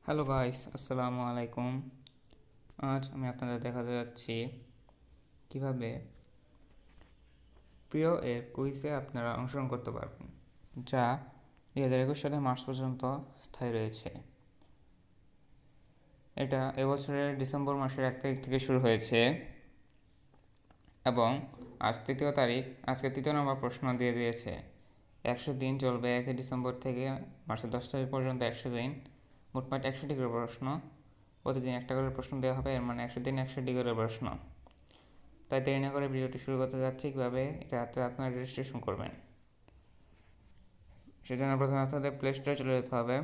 Hello guys, আসসালামু আলাইকুম। আজ আমি আপনাদের দেখাতে যাচ্ছি কিভাবে প্রিয় এর কুইজে আপনারা অংশগ্রহণ করতে পারবেন, যা 2021 সালের মার্চ পর্যন্ত স্থায়ী রয়েছে। এটা এবছরের ডিসেম্বর মাসের 1 তারিখ থেকে শুরু হয়েছে এবং আজকে তৃতীয় নম্বর প্রশ্ন দিয়ে দিয়েছে। 100 দিন চলবে 1 ডিসেম্বর থেকে মার্চের 10 তারিখ পর্যন্ত। 100 দিন, মোটমাট 100টি করে প্রশ্ন। প্রতিদিন একটা করে প্রশ্ন দেওয়া হবে, এর মানে 100 দিন 100টি করে প্রশ্ন। তাই দেরি না করে ভিডিওটি শুরু করতে যাচ্ছি কীভাবে এটাতে আপনারা রেজিস্ট্রেশন করবেন। সেজন্য প্রথমে আপনাদের প্লে স্টোরে চলে যেতে হবে।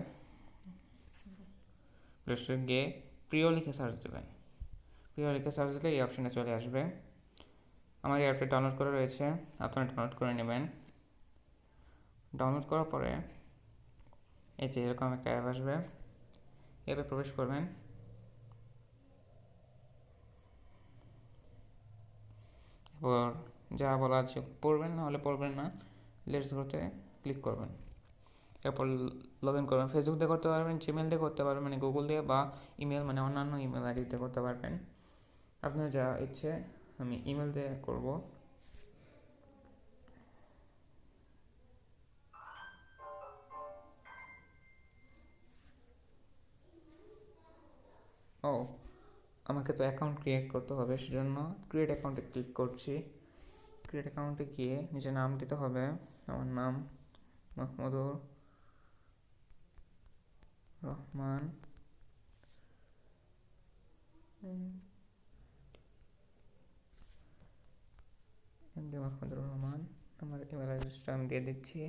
প্লে স্টোরে গিয়ে প্রিয় লিখে সার্চ দেবেন। প্রিয় লিখে সার্চ দিলে এই অপশানে চলে আসবে। আমার এই অ্যাপটি ডাউনলোড করা রয়েছে, আপনারা ডাউনলোড করে নেবেন। ডাউনলোড করার পরে এই যে এরকম একটা অ্যাপ আসবে, অ্যাপে প্রবেশ করবেন। এরপর যা বলা আছে পড়বেন, না হলে পড়বেন না, লেটস গোতে ক্লিক করবেন। এরপর লগ ইন করবেন। ফেসবুক দিয়ে করতে পারবেন, জিমেল দিয়ে করতে পারবেন, মানে গুগল দিয়ে, বা ইমেল মানে অন্যান্য ইমেল আইডি দিয়ে করতে পারবেন। আপনার যা ইচ্ছে। আমি ইমেল দিয়ে করব। ও, আমাকে তো অ্যাকাউন্ট ক্রিয়েট করতে হবে, সেজন্য ক্রিয়েট অ্যাকাউন্টে ক্লিক করছি। ক্রিয়েট অ্যাকাউন্টে গিয়ে নিজের নাম দিতে হবে। আমার নাম মাহমুদুর রহমান। এমডি মাহমুদুর রহমান। আমার ইমেল অ্যাড্রেসটা আমি দিয়ে দিচ্ছি।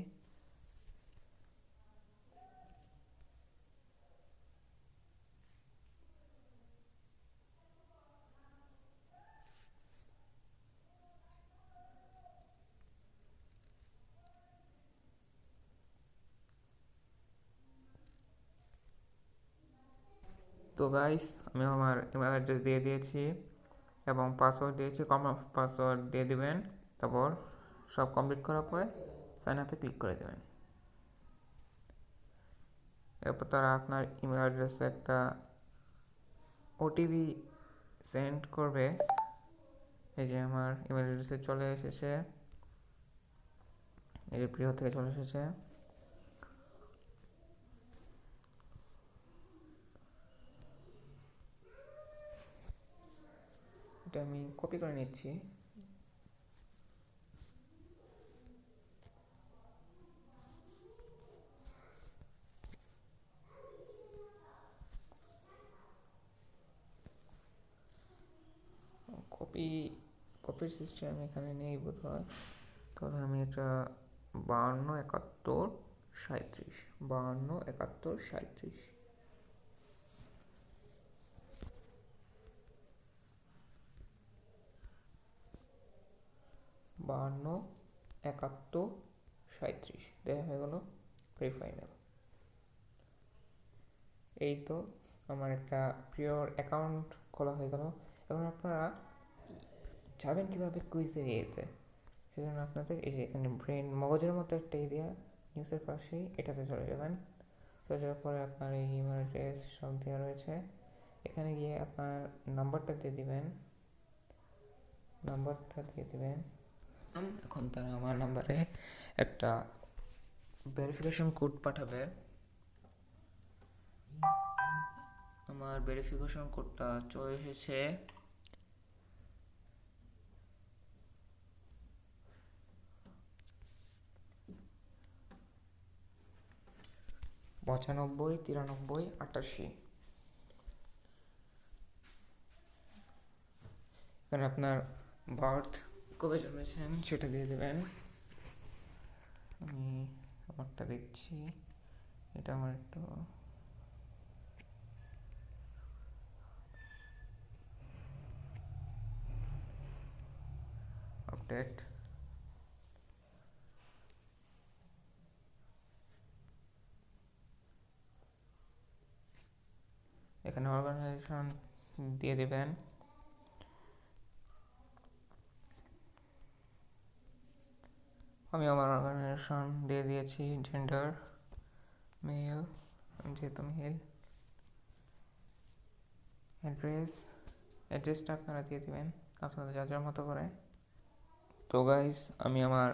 তো গাইস, আমি আমার ইমেল অ্যাড্রেস দিয়ে দিয়েছি এবং পাসওয়ার্ড দিয়েছি। কমন পাসওয়ার্ড দিয়ে দিবেন। তারপর সব কমপ্লিট করার পরে সাইন আপে ক্লিক করে দেবেন। এরপর তারা আপনার ইমেল অ্যাড্রেসে একটা ওটিপি সেন্ড করবে। এই যে আমার ইমেল অ্যাড্রেসে চলে এসেছে, এই যে প্রিয় থেকে চলে এসেছে। এটা আমি কপি করে নিচ্ছি। কপি কপির সিস্টেম এখানে নেই বোধ হয়। তাহলে আমি এটা 52 71 37, 52 71 37, 52 71 37 দেওয়া হয়ে গেল। ফাইনাল। এই তো আমার একটা প্রিয়র অ্যাকাউন্ট খোলা হয়ে গেল। এখন আপনারা যাবেন কীভাবে কুইজের ইয়েতে, সেজন্য আপনাদের এই যে এখানে ব্রেন মগজের মতো একটা এরিয়া নিউজের পাশেই, এটাতে চলে যাবেন। চলে যাওয়ার পরে আপনার এই ইমেল অ্যাড্রেস সব দেওয়া রয়েছে। এখানে গিয়ে আপনার নাম্বারটা দিয়ে দিবেন। এখন তারা আমার নাম্বারে একটা ভেরিফিকেশন কোড পাঠাবে। আমার ভেরিফিকেশন কোডটা চলে এসেছে। পঁচানব্বই 93 88। এখানে আপনার বার্থ কবে জন্মেছেন সেটা দিয়ে দেবেন। আমি আমারটা দিচ্ছি। এটা আমার একটু আপডেট। এখানে অর্গানাইজেশন দিয়ে দেবেন। আমি আমার অর্গানাইজেশন দিয়ে দিয়েছি, জেন্ডার মেল, যেহেতু মেল। অ্যাড্রেসটা আপনারা দিয়ে দেবেন আপনাদের যা যার মতো করে। তো গাইস আমি আমার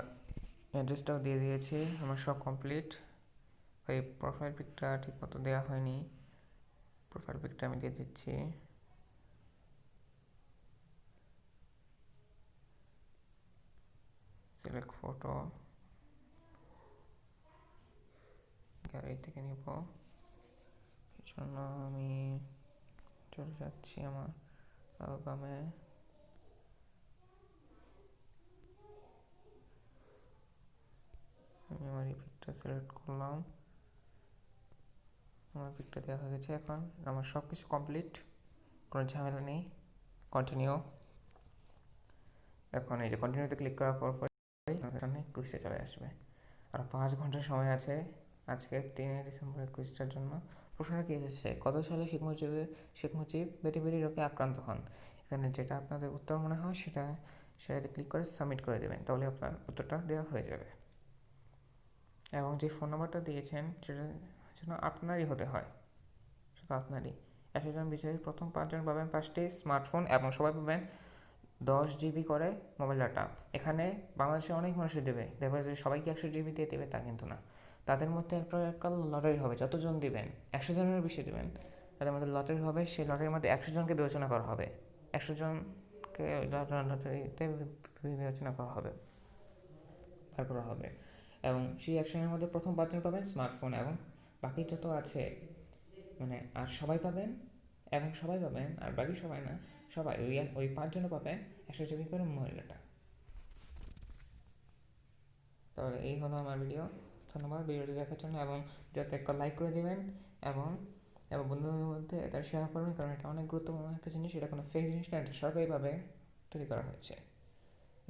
অ্যাড্রেসটাও দিয়ে দিয়েছি, আমার সব কমপ্লিট। এই প্রোফাইল পিকটা ঠিক মতো দেওয়া হয়নি, প্রোফাইল পিকটা আমি দিয়ে দিচ্ছি। সিলেক্ট ফটো, গ্যালারি থেকে নিব, এই জন্য আমি চলে যাচ্ছি আমার অ্যালবামে। আমি আমার এই পিকটা সিলেক্ট করলাম, আমার পিকটা দেওয়া হয়ে গেছে। এখন আমার সব কিছু কমপ্লিট, কোনো ঝামেলা নেই। কন্টিনিউ। এখন এই যে কন্টিনিউতে ক্লিক করার পর এখানে কুইজে চলে আসবে। আর 5 ঘন্টার সময় আছে আজকে 3 ডিসেম্বরের কুইজটার জন্য। প্রশ্নটা কি এসেছে, কত সালে শেখ মুজিব বেরি রোগে আক্রান্ত হন? এখানে যেটা আপনাদের উত্তর মনে হয় সেটাতে ক্লিক করে সাবমিট করে দেবেন, তাহলে আপনার উত্তরটা দেওয়া হয়ে যাবে। এবং যে ফোন নাম্বারটা দিয়েছেন সেটা যেন আপনারই হতে হয়, শুধু আপনারই। 100 জন বিজয়ী প্রথম 5 জন পাবেন 5টি স্মার্টফোন এবং সবাই পাবেন 10 জিবি করে মোবাইল ডাটা। এখানে বাংলাদেশে অনেক মানুষের দেবে, দেখবেন যে সবাইকে 100 জিবি দিয়ে দেবে তা কিন্তু না। তাদের মধ্যে একটা লটারি হবে, যতজন দিবেন 100 জনের বেশি দেবেন তাদের মধ্যে লটারি হবে। সেই লটারির মধ্যে 100 জনকে বিবেচনা করা হবে, 100 জনকে লটারিতে বিবেচনা করা হবে, বার করা হবে। এবং সেই 100 জনের মধ্যে প্রথম 5 জন পাবেন স্মার্টফোন, এবং বাকি যত আছে মানে আর সবাই পাবেন, এবং সবাই পাবেন আর বাকি সবাই না, সবাই ওই 5 জনে পাবেন 100 জিবি করে মোবাইল ডাটা। তাহলে এই হলো আমার ভিডিও। ধন্যবাদ ভিডিওটি দেখার জন্য, এবং ভিডিওতে একটা লাইক করে দেবেন এবং বন্ধুদের মধ্যে এটা শেয়ার করবেন, কারণ এটা অনেক গুরুত্বপূর্ণ একটা জিনিস, এটা কোনো ফেক জিনিস না, এটা সরকারিভাবে তৈরি করা হয়েছে।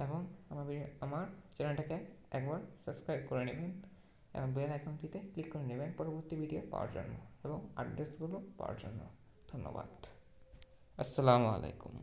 এবং আমার চ্যানেলটাকে একবার সাবস্ক্রাইব করে নেবেন এবং বেল আইকনটিতে ক্লিক করে নেবেন পরবর্তী ভিডিও পাওয়ার জন্য এবং আপডেটসগুলো পাওয়ার জন্য। ধন্যবাদ। আসসালামু আলাইকুম।